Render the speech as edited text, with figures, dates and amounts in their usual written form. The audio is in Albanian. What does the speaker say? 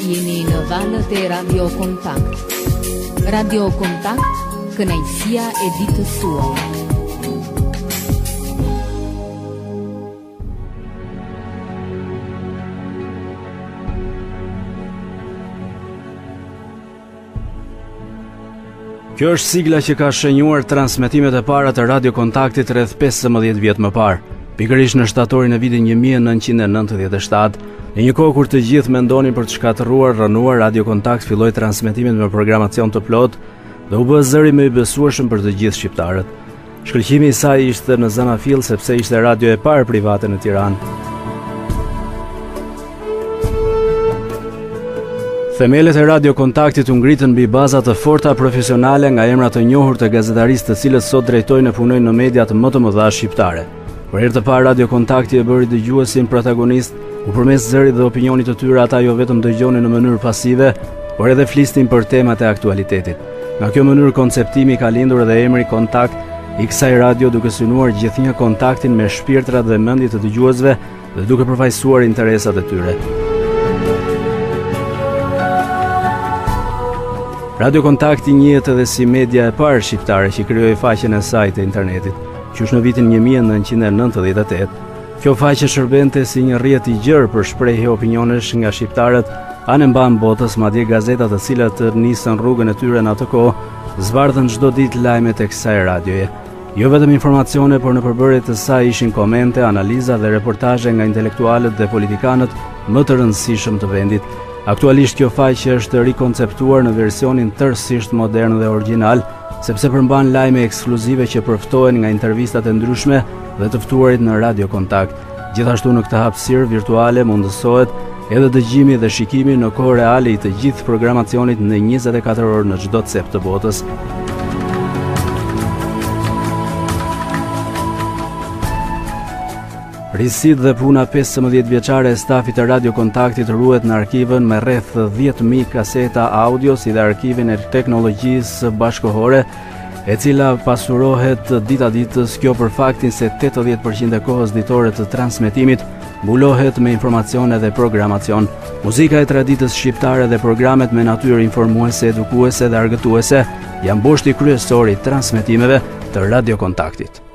jeni në valët e Radio Kontakt. Radio Kontakt, kënaqësia e ditës suaj. Kjo është sigla që ka shënjuar transmetimet e para të Radio Kontaktit rreth 15 vjet më parë, pikërisht në shtatorin e vitit 1997, në një kohë kur të gjithë mendonin për të shkatërruar, rënuar, Radio Kontakt filloi transmetimet me programacion të plotë dhe u bë zëri më i besueshëm për të gjithë shqiptarët. Shkëlqimi i saj ishte në zanafill sepse ishte radio e parë private në Tiranë. Themelet e Radio Kontaktit u ngritën mbi baza të forta profesionale nga emra të njohur të gazetarisë të cilët sot drejtojnë e punojnë në mediat më të mëdha shqiptare. Për herë të parë Radio Kontakti e bëri dëgjuesin protagonist, ku përmes zërit dhe opinionit të tyre ata jo vetëm dëgjonin në mënyrë pasive, por edhe flisnin për temat e aktualitetit. Nga kjo mënyrë konceptimi ka lindur edhe emri Kontakt i kësaj radio, duke synuar gjithnjë kontaktin me shpirtrat dhe mendjet të dëgjuesve dhe duke përfaqësuar interesat e tyre. Radio Kontakti njihet edhe si media e parë shqiptare që krijoi faqen e saj të internetit, qysh në vitin 1998. Kjo faqe shërbente si një rrjet i gjerë për shprehje opinionesh nga shqiptarët anë mban botës, madje gazetat të cilat nisën rrugën e tyre në atë kohë, zbardhën çdo ditë lajmet e kësaj radioje. Jo vetëm informacione, por në përbërje të saj ishin komente, analiza dhe reportazhe nga intelektualët dhe politikanët më të rëndësishëm të vendit. Aktualisht kjo faqe është rikonceptuar në versionin tërësisht modern dhe origjinal, sepse përmban lajme ekskluzive që përftohen nga intervistat e ndryshme dhe të ftuarit në Radio Kontakt. Gjithashtu në këtë hapësirë virtuale mundësohet edhe dëgjimi dhe shikimi në kohë reale i të gjithë programacionit në 24 orë në çdo cep të botës. Risit dhe puna 15 vjeçare e stafit të Radio Kontaktit ruhet në arkivën me rreth 10.000 kaseta audio, si dhe arkivin e teknologjisë bashkëkohore, e cila pasurohet dita ditës, kjo për faktin se 80% e kohës ditore të transmetimit mbulohet me informacione dhe programacion. Muzika e traditës shqiptare dhe programet me natyrë informuese, edukuese dhe argëtuese janë boshti kryesor i transmetimeve të Radio Kontaktit.